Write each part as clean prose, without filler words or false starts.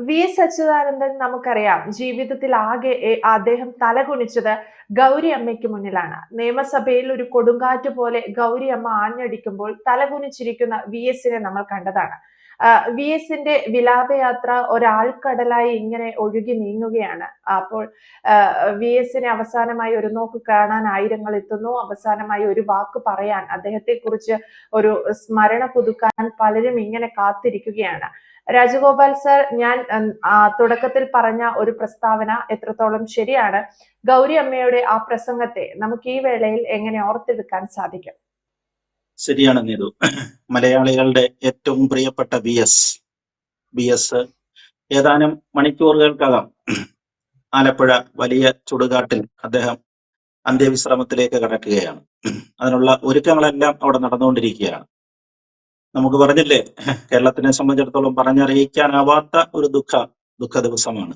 V S Achuthanandan നമുക്കറിയാം ജീവിതത്തിൽ ആകെ അദ്ദേഹം തലകുനിച്ചത് ഗൗരി അമ്മയ്ക്ക് മുന്നിലാണ്. നിയമസഭയിൽ ഒരു കൊടുങ്കാറ്റ് പോലെ ഗൗരി അമ്മ ആഞ്ഞടിക്കുമ്പോൾ തലകുനിച്ചിരിക്കുന്ന വി എസിനെ നമ്മൾ കണ്ടതാണ്. വി എസിന്റെ വിലാപയാത്ര ഒരാൾക്കടലായി ഇങ്ങനെ ഒഴുകി നീങ്ങുകയാണ്. അപ്പോൾ വി എസിനെ അവസാനമായി ഒരു നോക്ക് കാണാൻ ആയിരങ്ങൾ എത്തുന്നു. അവസാനമായി ഒരു വാക്ക് പറയാൻ, അദ്ദേഹത്തെ കുറിച്ച് ഒരു സ്മരണ പുതുക്കാൻ പലരും ഇങ്ങനെ കാത്തിരിക്കുകയാണ്. രാജഗോപാൽ സർ, ഞാൻ തുടക്കത്തിൽ പറഞ്ഞ ഒരു പ്രസ്താവന എത്രത്തോളം ശരിയാണ്? ഗൗരി അമ്മയുടെ ആ പ്രസംഗത്തെ നമുക്ക് ഈ വേളയിൽ എങ്ങനെ ഓർത്തെടുക്കാൻ സാധിക്കും? ശരിയാണ് നീതു. മലയാളികളുടെ ഏറ്റവും പ്രിയപ്പെട്ട ബി എസ് ഏതാനും മണിക്കൂറുകൾക്കകം ആലപ്പുഴ വലിയ ചുടുകാട്ടിൽ അദ്ദേഹം അന്ത്യവിശ്രമത്തിലേക്ക് കടക്കുകയാണ്. അതിനുള്ള ഒരുക്കങ്ങളെല്ലാം അവിടെ നടന്നുകൊണ്ടിരിക്കുകയാണ്. നമുക്ക് പറഞ്ഞില്ലേ, കേരളത്തിനെ സംബന്ധിച്ചിടത്തോളം പറഞ്ഞറിയിക്കാനാവാത്ത ഒരു ദുഃഖ ദിവസമാണ്.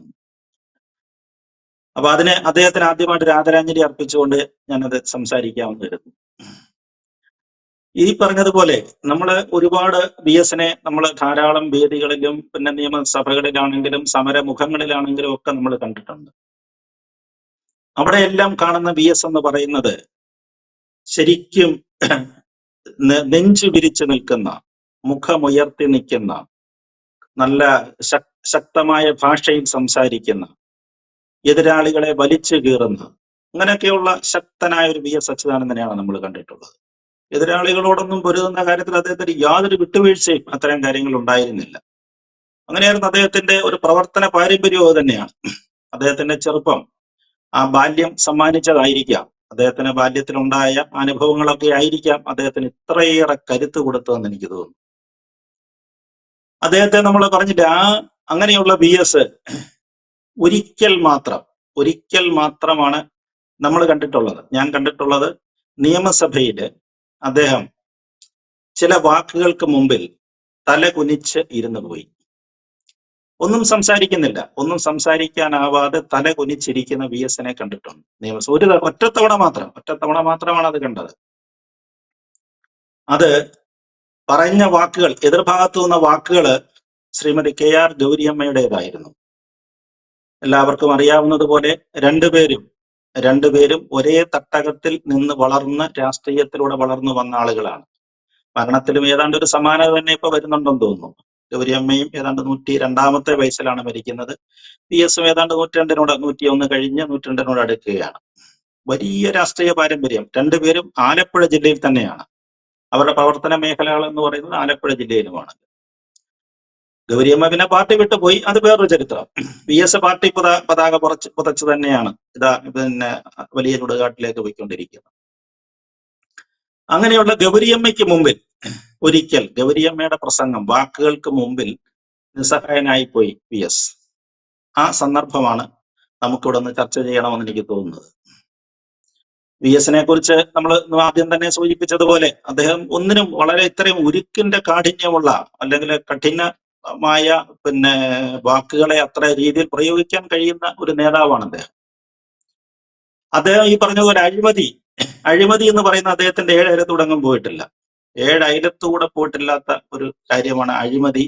അപ്പൊ അദ്ദേഹത്തിന് ആദ്യമായിട്ട് ഒരു ആദരാഞ്ജലി അർപ്പിച്ചുകൊണ്ട് ഞാനത് സംസാരിക്കാമെന്ന് കരുതുന്നു. ഈ പറഞ്ഞതുപോലെ നമ്മൾ ഒരുപാട് ബി എസിനെ നമ്മൾ ധാരാളം വേദികളിലും പിന്നെ നിയമസഭകളിലാണെങ്കിലും സമരമുഖങ്ങളിലാണെങ്കിലും ഒക്കെ നമ്മൾ കണ്ടിട്ടുണ്ട്. അവിടെയെല്ലാം കാണുന്ന ബി എസ് എന്ന് പറയുന്നത് ശരിക്കും നെഞ്ചു വിരിച്ചു നിൽക്കുന്ന, മുഖമുയർത്തി നിൽക്കുന്ന, നല്ല ശക്തമായ ഭാഷയിൽ സംസാരിക്കുന്ന, എതിരാളികളെ വലിച്ചു കീറുന്ന, അങ്ങനെയൊക്കെയുള്ള ശക്തനായ ഒരു വി എസ് അച്യുതാനന്ദനെയാണ് നമ്മൾ കണ്ടിട്ടുള്ളത്. എതിരാളികളോടൊന്നും പൊരുതുന്ന കാര്യത്തിൽ അദ്ദേഹത്തിന് യാതൊരു വിട്ടുവീഴ്ചയും അത്തരം കാര്യങ്ങൾ ഉണ്ടായിരുന്നില്ല. അങ്ങനെയായിരുന്നു അദ്ദേഹത്തിന്റെ ഒരു പ്രവർത്തന പാരമ്പര്യവും തന്നെയാണ്. അദ്ദേഹത്തിന്റെ ചെറുപ്പം, ആ ബാല്യം സമ്മാനിച്ചതായിരിക്കാം, അദ്ദേഹത്തിന് ബാല്യത്തിലുണ്ടായ അനുഭവങ്ങളൊക്കെ ആയിരിക്കാം അദ്ദേഹത്തിന് ഇത്രയേറെ കരുത്ത് കൊടുത്തതെന്ന് എനിക്ക് തോന്നുന്നു. അദ്ദേഹത്തെ നമ്മൾ പറഞ്ഞില്ല, അങ്ങനെയുള്ള ബി എസ് ഒരിക്കൽ മാത്രമാണ് നമ്മൾ കണ്ടിട്ടുള്ളത്. ഞാൻ കണ്ടിട്ടുള്ളത് നിയമസഭയില് അദ്ദേഹം ചില വാക്കുകൾക്ക് മുമ്പിൽ തല കുനിച്ച് ഇരുന്നു പോയി. ഒന്നും സംസാരിക്കുന്നില്ല, ഒന്നും സംസാരിക്കാനാവാതെ തല കുനിച്ചിരിക്കുന്ന വി എസിനെ കണ്ടിട്ടുണ്ട് നിയമസഭ. ഒറ്റത്തവണ മാത്രമാണ് അത് കണ്ടത്. അത് പറഞ്ഞ വാക്കുകൾ, എതിർഭാഗത്തു നിന്ന വാക്കുകൾ ശ്രീമതി കെ ആർ ഗൗരിയമ്മയുടേതായിരുന്നു. എല്ലാവർക്കും അറിയാവുന്നതുപോലെ രണ്ടുപേരും ഒരേ തട്ടകത്തിൽ നിന്ന് വളർന്ന് രാഷ്ട്രീയത്തിലൂടെ വളർന്നു വന്ന ആളുകളാണ്. മരണത്തിലും ഏതാണ്ട് ഒരു സമാനത തന്നെ ഇപ്പൊ വരുന്നുണ്ടെന്ന് തോന്നുന്നു. ഗൗരിയമ്മയും ഏതാണ്ട് 102-ാമത്തെ വയസ്സിലാണ് മരിക്കുന്നത്. പി എസും ഏതാണ്ട് 101 കഴിഞ്ഞ് 102 അടുക്കുകയാണ്. വലിയ രാഷ്ട്രീയ പാരമ്പര്യം. രണ്ടുപേരും ആലപ്പുഴ ജില്ലയിൽ തന്നെയാണ്. അവരുടെ പ്രവർത്തന മേഖലകൾ എന്ന് പറയുന്നത് ആലപ്പുഴ ജില്ലയിലുമാണ്. ഗൗരിയമ്മ പിന്നെ പാർട്ടി വിട്ടുപോയി, അത് വേറൊരു ചരിത്രം. പി എസ് പാർട്ടി പതാക പുതച്ച് തന്നെയാണ് പിന്നെ വലിയ ചുടുകാട്ടിലേക്ക് പോയിക്കൊണ്ടിരിക്കുന്നത്. അങ്ങനെയുള്ള ഗൗരിയമ്മയ്ക്ക് മുമ്പിൽ ഒരിക്കൽ ഗൗരിയമ്മയുടെ പ്രസംഗം, വാക്കുകൾക്ക് മുമ്പിൽ നിസ്സഹായനായി പോയി പി എസ്. ആ സന്ദർഭമാണ് നമുക്കിവിടെ നിന്ന് ചർച്ച ചെയ്യണമെന്ന് എനിക്ക് തോന്നുന്നത്. വി എസിനെ കുറിച്ച് നമ്മൾ ആദ്യം തന്നെ സൂചിപ്പിച്ചതുപോലെ അദ്ദേഹം ഒന്നിനും വളരെ ഇത്രയും ഉരുക്കിന്റെ കാഠിന്യമുള്ള അല്ലെങ്കിൽ കഠിനമായ പിന്നെ വാക്കുകളെ അത്ര രീതിയിൽ പ്രയോഗിക്കാൻ കഴിയുന്ന ഒരു നേതാവാണ് അദ്ദേഹം ഈ പറഞ്ഞതുപോലെ അഴിമതി എന്ന് പറയുന്ന അദ്ദേഹത്തിന്റെ 7 അയലത്തൂടങ്ങും പോയിട്ടില്ല. 7 അയലത്തൂടെ പോയിട്ടില്ലാത്ത ഒരു കാര്യമാണ് അഴിമതി.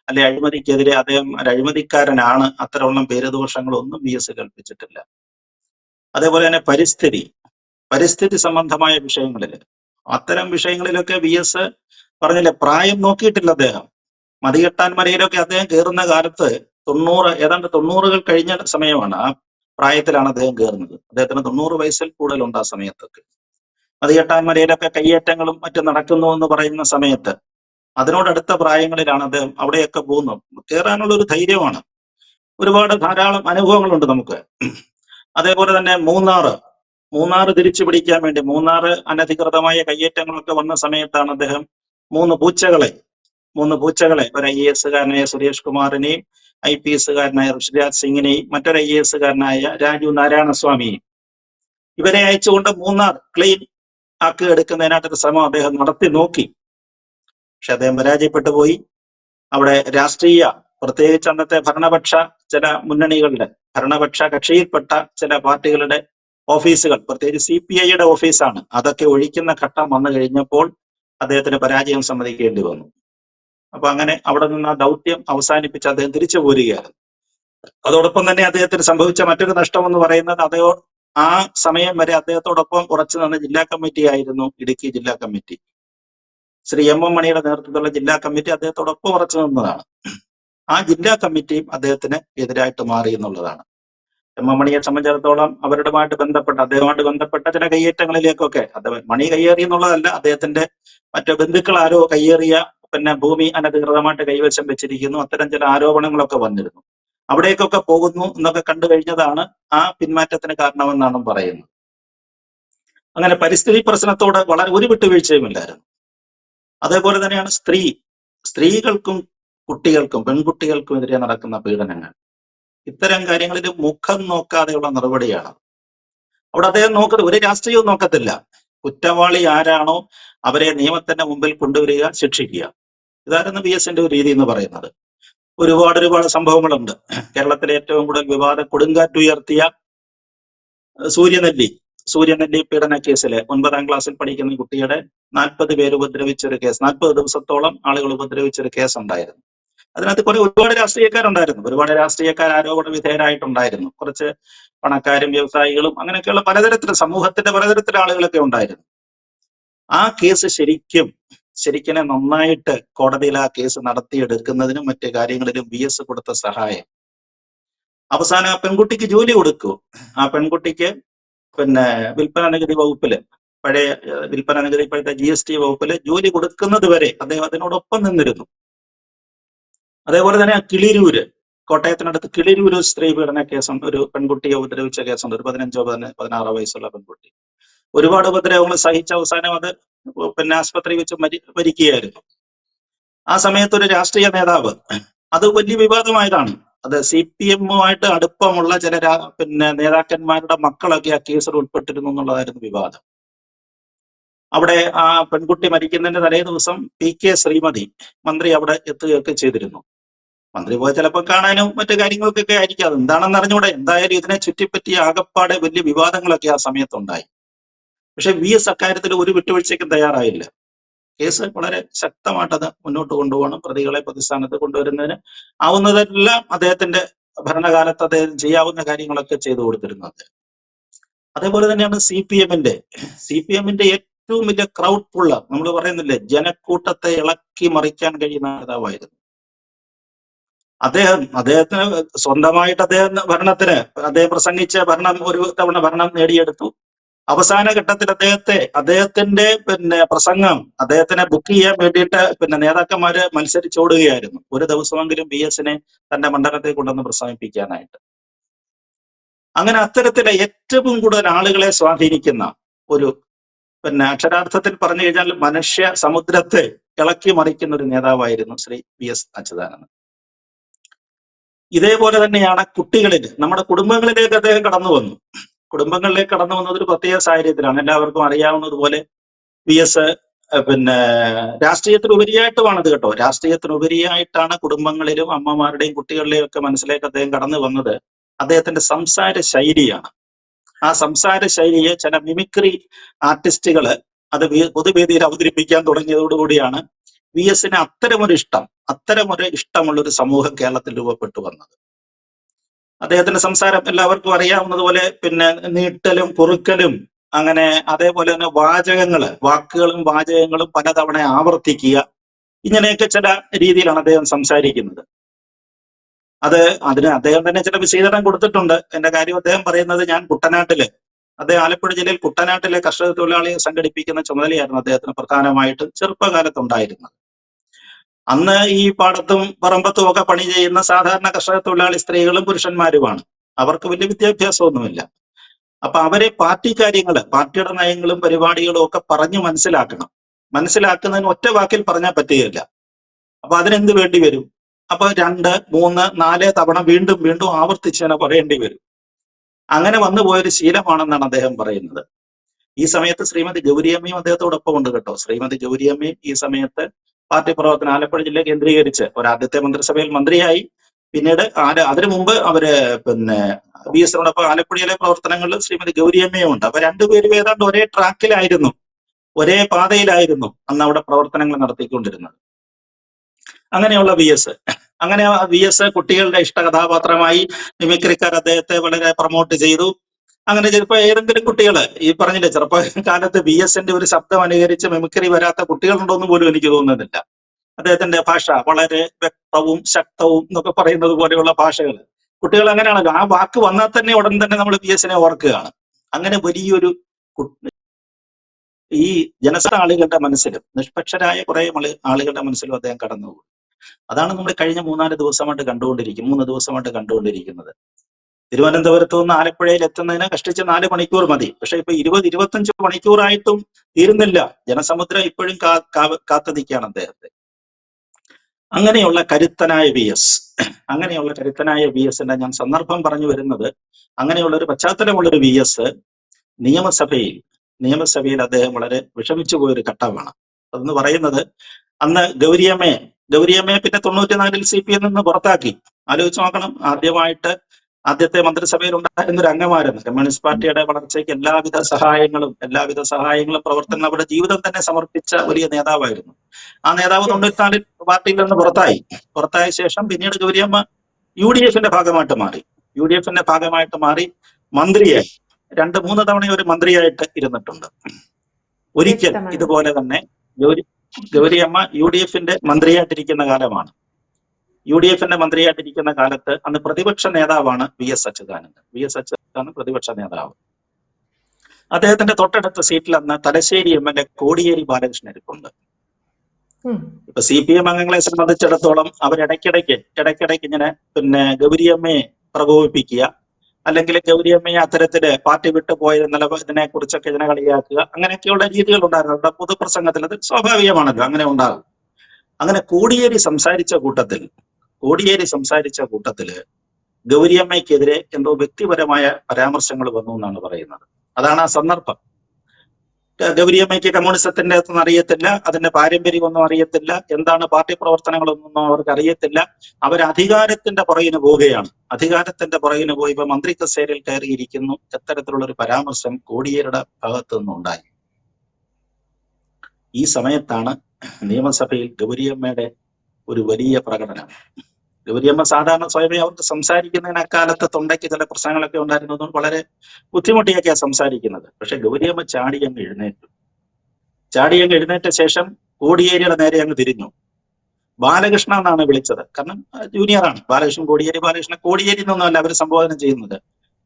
അല്ലെ, അഴിമതിക്കെതിരെ അദ്ദേഹം ഒരു അഴിമതിക്കാരനാണ്, അത്തരമുള്ള പേരുദോഷങ്ങളൊന്നും വി എസ് കൽപ്പിച്ചിട്ടില്ല. അതേപോലെ തന്നെ പരിസ്ഥിതി സംബന്ധമായ അത്തരം വിഷയങ്ങളിലൊക്കെ വി എസ് പറഞ്ഞില്ലേ, പ്രായം നോക്കിയിട്ടില്ല അദ്ദേഹം. മതികെട്ടാൻ മലയിലൊക്കെ അദ്ദേഹം കയറുന്ന കാലത്ത് ഏതാണ്ട് 90-കൾ കഴിഞ്ഞ സമയമാണ്. ആ പ്രായത്തിലാണ് അദ്ദേഹം കയറുന്നത്. അദ്ദേഹത്തിന് 90 വയസ്സിൽ കൂടുതലുണ്ട് ആ സമയത്തൊക്കെ. മതികെട്ടാൻ മലയിലൊക്കെ കയ്യേറ്റങ്ങളും മറ്റും നടക്കുന്നു എന്ന് പറയുന്ന സമയത്ത് അതിനോടടുത്ത പ്രായങ്ങളിലാണ് അദ്ദേഹം അവിടെയൊക്കെ പോകുന്നത്. കയറാനുള്ള ഒരു ധൈര്യമാണ്. ധാരാളം അനുഭവങ്ങളുണ്ട് നമുക്ക്. അതേപോലെ തന്നെ മൂന്നാർ തിരിച്ചു പിടിക്കാൻ വേണ്ടി, അനധികൃതമായ കയ്യേറ്റങ്ങളൊക്കെ വന്ന സമയത്താണ് അദ്ദേഹം 3 പൂച്ചകളെ ഒരു IAS കാരനായ സുരേഷ് കുമാറിനെയും IPS കാരനായ ഋഷിരാജ് സിംഗിനെയും മറ്റൊരു IAS കാരനായ രാജു നാരായണസ്വാമിയെയും ഇവരെ അയച്ചുകൊണ്ട് മൂന്നാർ ക്ലീൻ ആക്കി എടുക്കുന്നതിനായിട്ടൊരു ശ്രമം അദ്ദേഹം നടത്തി നോക്കി. പക്ഷെ അദ്ദേഹം പരാജയപ്പെട്ടു പോയി. അവിടെ പ്രത്യേകിച്ച് അന്നത്തെ ഭരണപക്ഷ കക്ഷിയിൽപ്പെട്ട ചില പാർട്ടികളുടെ ഓഫീസുകൾ, പ്രത്യേകിച്ച് CPIയുടെ ഓഫീസാണ്, അതൊക്കെ ഒഴിക്കുന്ന ഘട്ടം വന്നു കഴിഞ്ഞപ്പോൾ അദ്ദേഹത്തിന് പരാജയം സമ്മതിക്കേണ്ടി വന്നു. അപ്പൊ അങ്ങനെ അവിടെ നിന്ന് ആ ദൗത്യം അവസാനിപ്പിച്ച് അദ്ദേഹം തിരിച്ചു പോരുകയായിരുന്നു. അതോടൊപ്പം തന്നെ അദ്ദേഹത്തിന് സംഭവിച്ച മറ്റൊരു നഷ്ടം എന്ന് പറയുന്നത് ആ സമയം വരെ അദ്ദേഹത്തോടൊപ്പം ഉറച്ചു നിന്ന ജില്ലാ കമ്മിറ്റി ആയിരുന്നു ഇടുക്കി ജില്ലാ കമ്മിറ്റി. ശ്രീ എം മണിയുടെ നേതൃത്വത്തിലുള്ള ജില്ലാ കമ്മിറ്റി അദ്ദേഹത്തോടൊപ്പം ഉറച്ചു നിന്നതാണ്. ആ ജില്ലാ കമ്മിറ്റിയും അദ്ദേഹത്തിന് എതിരായിട്ട് മാറി എന്നുള്ളതാണ്. എം മണിയെ സംബന്ധിച്ചിടത്തോളം അദ്ദേഹവുമായിട്ട് ബന്ധപ്പെട്ട ചില കയ്യേറ്റങ്ങളിലേക്കൊക്കെ മണി കയ്യേറി എന്നുള്ളതല്ല, അദ്ദേഹത്തിന്റെ മറ്റു ബന്ധുക്കൾ ആരോ കയ്യേറിയ ഭൂമി അനധികൃതമായിട്ട് കൈവശം വെച്ചിരിക്കുന്നു, അത്തരം ചില ആരോപണങ്ങളൊക്കെ വന്നിരുന്നു. അവിടേക്കൊക്കെ പോകുന്നു എന്നൊക്കെ കണ്ടു കഴിഞ്ഞതാണ് ആ പിന്മാറ്റത്തിന് കാരണമെന്നാണ് പറയുന്നത്. അങ്ങനെ പരിസ്ഥിതി പ്രശ്നത്തോട് ഒരു വിട്ടുവീഴ്ചയുമില്ലായിരുന്നു. അതേപോലെ തന്നെയാണ് സ്ത്രീകൾക്കും കുട്ടികൾക്കും പെൺകുട്ടികൾക്കും എതിരെ നടക്കുന്ന പീഡനങ്ങൾ. ഇത്തരം കാര്യങ്ങളിൽ മുഖം നോക്കാതെയുള്ള നടപടിയാണ്. അവിടെ അദ്ദേഹം നോക്കുന്നത് ഒരു രാഷ്ട്രീയവും നോക്കത്തില്ല. കുറ്റവാളി ആരാണോ അവരെ നിയമത്തിന്റെ മുമ്പിൽ കൊണ്ടുവരിക, ശിക്ഷിക്കുക. ഇതായിരുന്നു VS-ന്റെ ഒരു രീതി എന്ന് പറയുന്നത്. ഒരുപാട് സംഭവങ്ങളുണ്ട്. കേരളത്തിലെ ഏറ്റവും കൂടുതൽ വിവാദ കൊടുങ്കാറ്റ് ഉയർത്തിയ സൂര്യനെല്ലി പീഡന കേസിലെ 9ാം ക്ലാസ്സിൽ പഠിക്കുന്ന കുട്ടിയുടെ 40 പേര് ഉപദ്രവിച്ച ഒരു കേസ്, 40 ദിവസത്തോളം ആളുകൾ ഉപദ്രവിച്ച ഒരു കേസ് ഉണ്ടായിരുന്നു. അതിനകത്ത് ഒരുപാട് രാഷ്ട്രീയക്കാരുണ്ടായിരുന്നു. ഒരുപാട് രാഷ്ട്രീയക്കാർ ആരോപണ വിധേയരായിട്ടുണ്ടായിരുന്നു. കുറച്ച് പണക്കാരും വ്യവസായികളും അങ്ങനെയൊക്കെയുള്ള സമൂഹത്തിന്റെ പലതരത്തിലുള്ള ആളുകളൊക്കെ ഉണ്ടായിരുന്നു. ആ കേസ് ശരിക്കും നന്നായിട്ട് കോടതിയിൽ ആ കേസ് നടത്തിയെടുക്കുന്നതിനും മറ്റു കാര്യങ്ങളിലും VS കൊടുത്ത സഹായം. അവസാനം ആ പെൺകുട്ടിക്ക് ജോലി കൊടുക്കൂ. ആ പെൺകുട്ടിക്ക് വിൽപ്പന നികുതി വകുപ്പില്, പഴയ വിൽപ്പന നികുതി ഇപ്പോഴത്തെ GST വകുപ്പില് ജോലി കൊടുക്കുന്നത് വരെ അദ്ദേഹം അതിനോടൊപ്പം നിന്നിരുന്നു. അതേപോലെ തന്നെ കോട്ടയത്തിനടുത്ത് കിളിരൂര് സ്ത്രീ പീഡന കേസുണ്ട്. ഒരു പെൺകുട്ടിയെ ഉപദ്രവിച്ച കേസുണ്ട്. ഒരു 15-16 വയസ്സുള്ള പെൺകുട്ടി. ഒരുപാട് ഉപദ്രവങ്ങൾ സഹിച്ച അവസാനം അത് ആസ്പത്രി വെച്ച് മരിക്കുകയായിരുന്നു. ആ സമയത്ത് ഒരു രാഷ്ട്രീയ നേതാവ്, അത് വലിയ വിവാദമായതാണ്. അത് CPM-ഉമായിട്ട് അടുപ്പമുള്ള ചില നേതാക്കന്മാരുടെ മക്കളൊക്കെ ആ കേസിൽ ഉൾപ്പെട്ടിരുന്നു എന്നുള്ളതായിരുന്നു വിവാദം. അവിടെ ആ പെൺകുട്ടി മരിക്കുന്നതിന്റെ തലേ ദിവസം PK ശ്രീമതി മന്ത്രി അവിടെ എത്തുകയൊക്കെ ചെയ്തിരുന്നു. മന്ത്രി പോയി ചിലപ്പോൾ കാണാനും മറ്റു കാര്യങ്ങൾക്കൊക്കെ ആയിരിക്കും. അത് എന്താണെന്ന് അറിഞ്ഞൂടെ. എന്തായാലും ഇതിനെ ചുറ്റിപ്പറ്റി ആകപ്പാടെ വലിയ വിവാദങ്ങളൊക്കെ ആ സമയത്തുണ്ടായി. പക്ഷെ VS അക്കാര്യത്തിൽ ഒരു വിട്ടുവീഴ്ചയ്ക്കും തയ്യാറായില്ല. കേസ് വളരെ ശക്തമായിട്ട് അത് മുന്നോട്ട് കൊണ്ടുപോകണം. പ്രതികളെ പ്രതിസ്ഥാനത്ത് കൊണ്ടുവരുന്നതിന് ആവുന്നതെല്ലാം അദ്ദേഹത്തിന്റെ ഭരണകാലത്ത് അദ്ദേഹം ചെയ്യാവുന്ന കാര്യങ്ങളൊക്കെ ചെയ്തു കൊടുത്തിരുന്നത്. അതേപോലെ തന്നെയാണ് CPM-ന്റെ ഏറ്റവും വലിയ ക്രൗഡ് പുള്ളർ, നമ്മൾ പറയുന്നില്ലേ, ജനക്കൂട്ടത്തെ ഇളക്കി മറിക്കാൻ കഴിയുന്ന നേതാവായിരുന്നു അദ്ദേഹത്തിന് സ്വന്തമായിട്ട് അദ്ദേഹം പ്രസംഗിച്ച ഒരു തവണ ഭരണം നേടിയെടുത്തു. അവസാന ഘട്ടത്തിൽ അദ്ദേഹത്തിന്റെ പ്രസംഗം അദ്ദേഹത്തിനെ ബുക്ക് ചെയ്യാൻ വേണ്ടിയിട്ട് നേതാക്കന്മാര് മത്സരിച്ചോടുകയായിരുന്നു. ഒരു ദിവസമെങ്കിലും VS-നെ തന്റെ മണ്ഡലത്തിൽ കൊണ്ടുവന്ന് പ്രസംഗിപ്പിക്കാനായിട്ട്. അങ്ങനെ അത്തരത്തിലെ ഏറ്റവും കൂടുതൽ ആളുകളെ സ്വാധീനിക്കുന്ന ഒരു അക്ഷരാർത്ഥത്തിൽ പറഞ്ഞു കഴിഞ്ഞാൽ മനുഷ്യ സമുദ്രത്തെ ഇളക്കി മറിക്കുന്ന ഒരു നേതാവായിരുന്നു ശ്രീ VS അച്യുതാനന്ദൻ. ഇതേപോലെ തന്നെയാണ് നമ്മുടെ കുടുംബങ്ങളിലേക്ക് അദ്ദേഹം കടന്നു വന്നു. കുടുംബങ്ങളിലേക്ക് കടന്നു വന്നത് ഒരു പ്രത്യേക സാഹചര്യത്തിലാണ്. എല്ലാവർക്കും അറിയാവുന്നതുപോലെ VS രാഷ്ട്രീയത്തിനുപരിയായിട്ടുമാണത് കേട്ടോ. രാഷ്ട്രീയത്തിനുപരിയായിട്ടാണ് കുടുംബങ്ങളിലും അമ്മമാരുടെയും കുട്ടികളുടെയും ഒക്കെ മനസ്സിലേക്ക് അദ്ദേഹം കടന്നു വന്നത്. അദ്ദേഹത്തിന്റെ സംസാര ശൈലിയാണ്. ആ സംസാര ശൈലിയെ ചില മിമിക്രി ആർട്ടിസ്റ്റുകള് അത് പൊതുവേദിയിൽ അവതരിപ്പിക്കാൻ തുടങ്ങിയതോടുകൂടിയാണ് VS-ന് അത്തരമൊരു ഇഷ്ടമുള്ള ഒരു സമൂഹം കേരളത്തിൽ രൂപപ്പെട്ടു വന്നത്. അദ്ദേഹത്തിന്റെ സംസാരം എല്ലാവർക്കും അറിയാവുന്നതുപോലെ നീട്ടലും കുറുക്കലും അങ്ങനെ അതേപോലെ തന്നെ വാക്കുകളും വാചകങ്ങളും പലതവണ ആവർത്തിക്കുക, ഇങ്ങനെയൊക്കെ ചില രീതിയിലാണ് അദ്ദേഹം സംസാരിക്കുന്നത്. അതിന് അദ്ദേഹം തന്നെ ചില വിശദീകരണം കൊടുത്തിട്ടുണ്ട്. എന്റെ കാര്യം അദ്ദേഹം പറയുന്നത്, അദ്ദേഹം ആലപ്പുഴ ജില്ലയിൽ കുട്ടനാട്ടിലെ കർഷക തൊഴിലാളിയെ സംഘടിപ്പിക്കുന്ന ചുമതലയായിരുന്നു അദ്ദേഹത്തിന് പ്രധാനമായിട്ട് ചെറുപ്പകാലത്തുണ്ടായിരുന്നത്. അന്ന് ഈ പാടത്തും പറമ്പത്തും ഒക്കെ പണി ചെയ്യുന്ന സാധാരണ കർഷക തൊഴിലാളി സ്ത്രീകളും പുരുഷന്മാരുമാണ്. അവർക്ക് വലിയ വിദ്യാഭ്യാസമൊന്നുമില്ല. അപ്പൊ അവരെ പാർട്ടിയുടെ നയങ്ങളും പരിപാടികളും ഒക്കെ പറഞ്ഞു മനസ്സിലാക്കുന്നതിന് ഒറ്റ വാക്കിൽ പറഞ്ഞാൽ പറ്റുകയില്ല. അപ്പൊ അതിനെന്ത് വേണ്ടി വരും? അപ്പൊ 2, 3, 4 തവണ വീണ്ടും ആവർത്തിച്ച് പറയേണ്ടി വരും. അങ്ങനെ വന്നു പോയൊരു ശീലമാണെന്നാണ് അദ്ദേഹം പറയുന്നത്. ഈ സമയത്ത് ശ്രീമതി ഗൗരിയമ്മയും അദ്ദേഹത്തോടൊപ്പം ഉണ്ട് കേട്ടോ. ശ്രീമതി ഗൗരിയമ്മയും ഈ സമയത്ത് പാർട്ടി പ്രവർത്തനം ആലപ്പുഴ ജില്ല കേന്ദ്രീകരിച്ച് ആദ്യത്തെ മന്ത്രിസഭയിൽ മന്ത്രിയായി. പിന്നീട് അതിനു മുമ്പ് അവര് VS-നോടൊപ്പം ആലപ്പുഴയിലെ പ്രവർത്തനങ്ങളിൽ ശ്രീമതി ഗൗരിയമ്മയും ഉണ്ട്. അപ്പൊ രണ്ടുപേരും ഏതാണ്ട് ഒരേ ട്രാക്കിലായിരുന്നു, ഒരേ പാതയിലായിരുന്നു അന്ന് അവിടെ പ്രവർത്തനങ്ങൾ നടത്തിക്കൊണ്ടിരുന്നത്. അങ്ങനെയുള്ള വി എസ്. അങ്ങനെ വി എസ് കുട്ടികളുടെ ഇഷ്ട കഥാപാത്രമായി മിമിക്രിക്കാർ അദ്ദേഹത്തെ വളരെ പ്രൊമോട്ട് ചെയ്തു. അങ്ങനെ ചിലപ്പോൾ ഏതെങ്കിലും കുട്ടികൾ ഈ പറഞ്ഞില്ലേ ചെറുപ്പകാലത്ത് വി എസിന്റെ ഒരു ശബ്ദം അനുകരിച്ച് മിമിക്രി വരാത്ത കുട്ടികളുണ്ടോന്ന് പോലും എനിക്ക് തോന്നുന്നില്ല. അദ്ദേഹത്തിന്റെ ഭാഷ വളരെ വ്യക്തവും ശക്തവും എന്നൊക്കെ പറയുന്നത് പോലെയുള്ള ഭാഷകൾ കുട്ടികൾ അങ്ങനെയാണല്ലോ. ആ വാക്ക് വന്നാൽ തന്നെ ഉടൻ തന്നെ നമ്മൾ വി എസിനെ ഓർക്കുകയാണ്. അങ്ങനെ വലിയൊരു ഈ ആളുകളുടെ മനസ്സിലും നിഷ്പക്ഷരായ കുറെ ആളുകളുടെ മനസ്സിലും അദ്ദേഹം കടന്നുപോകും. അതാണ് നമ്മൾ കഴിഞ്ഞ 3 ദിവസമായിട്ട് കണ്ടുകൊണ്ടിരിക്കുന്നത്. തിരുവനന്തപുരത്ത് നിന്ന് ആലപ്പുഴയിൽ എത്തുന്നതിന് കഷ്ടിച്ച് 4 മണിക്കൂർ മതി. പക്ഷെ ഇപ്പൊ 20-25 മണിക്കൂറായിട്ടും തീരുന്നില്ല. ജനസമുദ്രം ഇപ്പോഴും കാത്തു നിൽക്കുകയാണ് അദ്ദേഹത്തെ. അങ്ങനെയുള്ള കരുത്തനായ വി എസിന്റെ ഞാൻ സന്ദർഭം പറഞ്ഞു വരുന്നത്, അങ്ങനെയുള്ള ഒരു പശ്ചാത്തലമുള്ളൊരു വി എസ് നിയമസഭയിൽ അദ്ദേഹം വളരെ വിഷമിച്ചു പോയൊരു ഘട്ടമാണ്. അതെന്ന് പറയുന്നത്, അന്ന് ഗൗരിയമ്മയെ പിന്നെ 94-ൽ CPM നിന്ന് പുറത്താക്കി. ആലോചിച്ച് നോക്കണം. ആദ്യത്തെ മന്ത്രിസഭയിൽ ഉണ്ടായിരുന്ന ഒരു അംഗമായിരുന്നു. കമ്മ്യൂണിസ്റ്റ് പാർട്ടിയുടെ വളർച്ചയ്ക്ക് എല്ലാവിധ സഹായങ്ങളും പ്രവർത്തനം അവരുടെ ജീവിതം തന്നെ സമർപ്പിച്ച വലിയ നേതാവായിരുന്നു. ആ നേതാവ് 94-ൽ പാർട്ടിയിൽ നിന്ന് പുറത്തായ ശേഷം പിന്നീട് ഗൗരിയമ്മ UDFന്റെ ഭാഗമായിട്ട് മാറി മന്ത്രിയായി 2-3 തവണ ഒരു മന്ത്രിയായിട്ട് ഇരുന്നിട്ടുണ്ട്. ഒരിക്കൽ ഇതുപോലെ തന്നെ ഗൗരിയമ്മ UDFന്റെ മന്ത്രിയായിട്ടിരിക്കുന്ന കാലമാണ്. കാലത്ത് അന്ന് പ്രതിപക്ഷ നേതാവാണ് VS അച്യുതാനന്ദൻ പ്രതിപക്ഷ നേതാവ്. അദ്ദേഹത്തിന്റെ തൊട്ടടുത്ത സീറ്റിൽ അന്ന് തലശ്ശേരി MLA കോടിയേരി ബാലകൃഷ്ണൻ ഇരിപ്പുണ്ട്. ഇപ്പൊ CPM അംഗങ്ങളെ സംബന്ധിച്ചിടത്തോളം അവരിടയ്ക്കിടയ്ക്ക് ഇങ്ങനെ ഗൗരിയമ്മയെ പ്രകോപിപ്പിക്കുക, അല്ലെങ്കിൽ ഗൗരിയമ്മയെ അത്തരത്തില് പാർട്ടി വിട്ടു പോയതെന്നുള്ള ഇതിനെ കുറിച്ചൊക്കെ ഇതിനെ കളിയാക്കുക, അങ്ങനെയൊക്കെയുള്ള രീതികൾ ഉണ്ടായിരുന്നു. അവരുടെ പൊതുപ്രസംഗത്തിൽ അത് സ്വാഭാവികമാണല്ലോ, അങ്ങനെ ഉണ്ടാകും. അങ്ങനെ കോടിയേരി സംസാരിച്ച കൂട്ടത്തില് ഗൗരിയമ്മയ്ക്കെതിരെ എന്തോ വ്യക്തിപരമായ പരാമർശങ്ങൾ വന്നു എന്നാണ് പറയുന്നത്. അതാണ് ആ സന്ദർഭം. ഗൗരിയമ്മയ്ക്ക് കമ്മ്യൂണിസത്തിന്റെ അകത്തൊന്നും അറിയത്തില്ല, അതിന്റെ പാരമ്പര്യമൊന്നും അറിയത്തില്ല, എന്താണ് പാർട്ടി പ്രവർത്തനങ്ങളൊന്നും അവർക്ക് അറിയത്തില്ല. അവർ അധികാരത്തിന്റെ പുറകിന് പോവുകയാണ്. പോയി ഇപ്പൊ മന്ത്രി കസേരയിൽ കയറിയിരിക്കുന്നു. എത്തരത്തിലുള്ള ഒരു പരാമർശം കോടിയേരിയുടെ ഭാഗത്തു നിന്നുണ്ടായി. ഈ സമയത്താണ് നിയമസഭയിൽ ഗൗരിയമ്മയുടെ ഒരു വലിയ പ്രകടനം. ഗൗരിയമ്മ സാധാരണ സ്വയമേ അവർക്ക് സംസാരിക്കുന്നതിന് അക്കാലത്ത് തൊണ്ടയ്ക്ക് ചില പ്രശ്നങ്ങളൊക്കെ ഉണ്ടായിരുന്നതുകൊണ്ട് വളരെ ബുദ്ധിമുട്ടിയൊക്കെയാണ് സംസാരിക്കുന്നത്. പക്ഷെ ഗൗരിയമ്മ ചാടി അങ്ങ് എഴുന്നേറ്റ ശേഷം കോടിയേരിയുടെ നേരെ അങ്ങ് തിരിഞ്ഞു. ബാലകൃഷ്ണ എന്നാണ് വിളിച്ചത്. കാരണം ജൂനിയറാണ് ബാലകൃഷ്ണൻ. കോടിയേരി എന്നൊന്നുമല്ല അവർ സംബോധന ചെയ്യുന്നത്.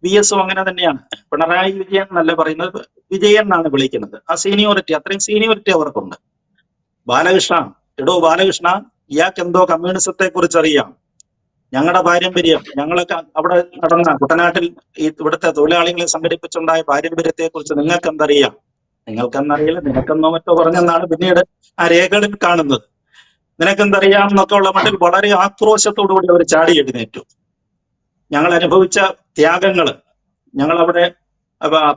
VSും അങ്ങനെ തന്നെയാണ്. പിണറായി വിജയൻ എന്നല്ല പറയുന്നത്, വിജയൻ എന്നാണ് വിളിക്കുന്നത്. ആ സീനിയോറിറ്റി, അത്രയും സീനിയോറിറ്റി അവർക്കുണ്ട്. ബാലകൃഷ്ണ, ഇയാൾക്ക് എന്തോ കമ്മ്യൂണിസത്തെ കുറിച്ച് അറിയാം. ഞങ്ങളുടെ പാരമ്പര്യം, ഞങ്ങളൊക്കെ അവിടെ നടന്ന കുട്ടനാട്ടിൽ ഇവിടുത്തെ തൊഴിലാളികളെ സംഘടിപ്പിച്ചുണ്ടായ പാരമ്പര്യത്തെ കുറിച്ച് നിങ്ങൾക്കെന്തറിയാം? നിനക്കെന്നോ മറ്റോ പറഞ്ഞെന്നാണ് പിന്നീട് ആ രേഖകളിൽ കാണുന്നത്. നിനക്കെന്തറിയാം എന്നൊക്കെ ഉള്ള മട്ടിൽ വളരെ ആക്രോശത്തോടുകൂടി അവർ ചാടി എഴുന്നേറ്റു. ഞങ്ങൾ അനുഭവിച്ച ത്യാഗങ്ങള്, ഞങ്ങളവിടെ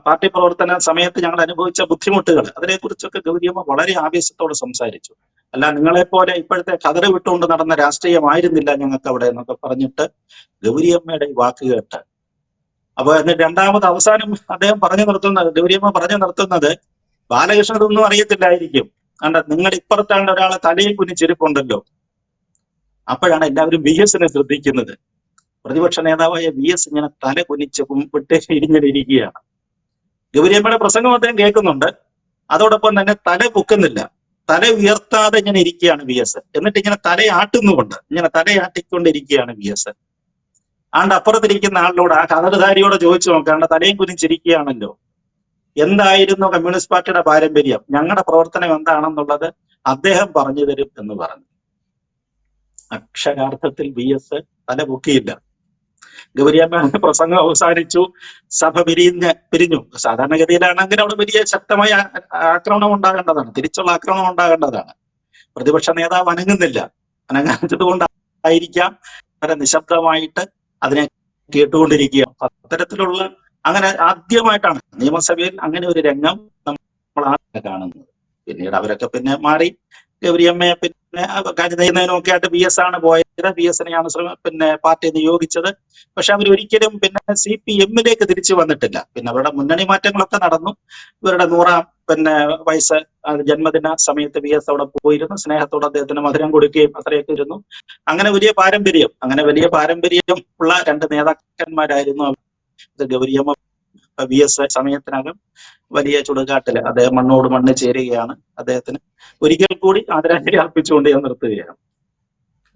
പാർട്ടി പ്രവർത്തന സമയത്ത് ഞങ്ങൾ അനുഭവിച്ച ബുദ്ധിമുട്ടുകൾ, അതിനെക്കുറിച്ചൊക്കെ ഗൗരിയമ്മ വളരെ ആവേശത്തോടെ സംസാരിച്ചു. അല്ല, നിങ്ങളെപ്പോലെ ഇപ്പോഴത്തെ കതറ് വിട്ടുകൊണ്ട് നടന്ന രാഷ്ട്രീയമായിരുന്നില്ല ഞങ്ങൾക്ക് അവിടെ എന്നൊക്കെ പറഞ്ഞിട്ട് ഗൗരിയമ്മയുടെ വാക്ക് കേട്ട്. അപ്പൊ എന്നിട്ട് അവസാനം അദ്ദേഹം ഗൗരിയമ്മ പറഞ്ഞു നിർത്തുന്നത്, ബാലകൃഷ്ണൻ ഇതൊന്നും അറിയത്തില്ലായിരിക്കും, നിങ്ങളുടെ ഇപ്പുറത്താണ്ട് ഒരാളെ തലയിൽ കുനിച്ചിരിപ്പുണ്ടല്ലോ. അപ്പോഴാണ് എല്ലാവരും VSനെ ശ്രദ്ധിക്കുന്നത്. പ്രതിപക്ഷ നേതാവായ VS ഇങ്ങനെ തല കുനിച്ച് കുമ്പിട്ട് ഇരിഞ്ഞിട്ട് ഇരിക്കുകയാണ്. ഗൗരിയമ്മയുടെ പ്രസംഗം അദ്ദേഹം കേൾക്കുന്നുണ്ട്. അതോടൊപ്പം തന്നെ തല പൊക്കുന്നില്ല, തല ഉയർത്താതെ ഇങ്ങനെ ഇരിക്കുകയാണ് VS. എന്നിട്ട് ഇങ്ങനെ തലയാട്ടിക്കൊണ്ടിരിക്കുകയാണ് VS. അപ്പുറത്തിരിക്കുന്ന ആളിനോട്, ആ കതറുധാരിയോട് ചോദിച്ചു നോക്കാണ്ട് തലയും കുനിച്ചിരിക്കുകയാണല്ലോ, എന്തായിരുന്നു കമ്മ്യൂണിസ്റ്റ് പാർട്ടിയുടെ പാരമ്പര്യം, ഞങ്ങളുടെ പ്രവർത്തനം എന്താണെന്നുള്ളത് അദ്ദേഹം പറഞ്ഞു തരും എന്ന് പറഞ്ഞു. അക്ഷരാർത്ഥത്തിൽ VS തല പൊക്കിയില്ല. ഗൗരിയമ്മ പ്രസംഗം അവസാനിച്ചു, സഭ പിരിഞ്ഞു. സാധാരണഗതിയിലാണെങ്കിൽ അവിടെ വലിയ ശക്തമായ ആക്രമണം ഉണ്ടാകേണ്ടതാണ്, തിരിച്ചുള്ള ആക്രമണം ഉണ്ടാകേണ്ടതാണ്. പ്രതിപക്ഷ നേതാവ് അനങ്ങാത്തത് കൊണ്ടായിരിക്കാം വളരെ നിശബ്ദമായിട്ട് അതിനെ കേട്ടുകൊണ്ടിരിക്കുക. അത്തരത്തിലുള്ള അങ്ങനെ ആദ്യമായിട്ടാണ് നിയമസഭയിൽ അങ്ങനെ ഒരു രംഗം നമ്മൾ കാണുന്നത്. പിന്നീട് അവരൊക്കെ പിന്നെ മാറി. ഗൗരിയമ്മയെ പിന്നെ കാര്യം ചെയ്യുന്നതിനൊക്കെ ആയിട്ട് VS ആണ് പോയത്. വി എസിനെയാണ് പാർട്ടി നിയോഗിച്ചത്. പക്ഷെ അവർ ഒരിക്കലും പിന്നെ CPM-ലേക്ക് തിരിച്ചു വന്നിട്ടില്ല. പിന്നെ അവരുടെ മുന്നണി മാറ്റങ്ങളൊക്കെ നടന്നു. ഇവരുടെ 100ാം വയസ്സ് ജന്മദിന സമയത്ത് VS അവിടെ പോയിരുന്നു. സ്നേഹത്തോടെ അദ്ദേഹത്തിന് മധുരം കൊടുക്കുകയും അത്രയൊക്കെ ഇരുന്നു. അങ്ങനെ വലിയ പാരമ്പര്യം ഉള്ള രണ്ട് നേതാക്കന്മാരായിരുന്നു ഗൗരിയമ്മ VS. സമയത്തിനകം വലിയ ചുടുകാട്ടില് അദ്ദേഹം മണ്ണോട് മണ്ണ് ചേരുകയാണ്. അദ്ദേഹത്തിന് ഒരിക്കൽ കൂടി ആദരാഞ്ജലി അർപ്പിച്ചുകൊണ്ട് ഞാൻ നിർത്തുകയാണ്.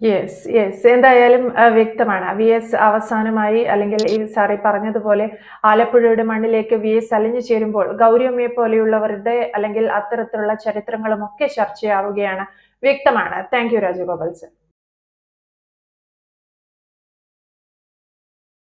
യെസ് എന്തായാലും വ്യക്തമാണ്. VS അവസാനമായി, അല്ലെങ്കിൽ ഈ സാറി പറഞ്ഞതുപോലെ ആലപ്പുഴയുടെ മണ്ണിലേക്ക് VS അലിഞ്ഞു ചേരുമ്പോൾ ഗൗരിയമ്മയെ പോലെയുള്ളവരുടെ അല്ലെങ്കിൽ അത്തരത്തിലുള്ള ചരിത്രങ്ങളും ഒക്കെ ചർച്ചയാവുകയാണ്. വ്യക്തമാണ്. Thank you Rajagopal sir.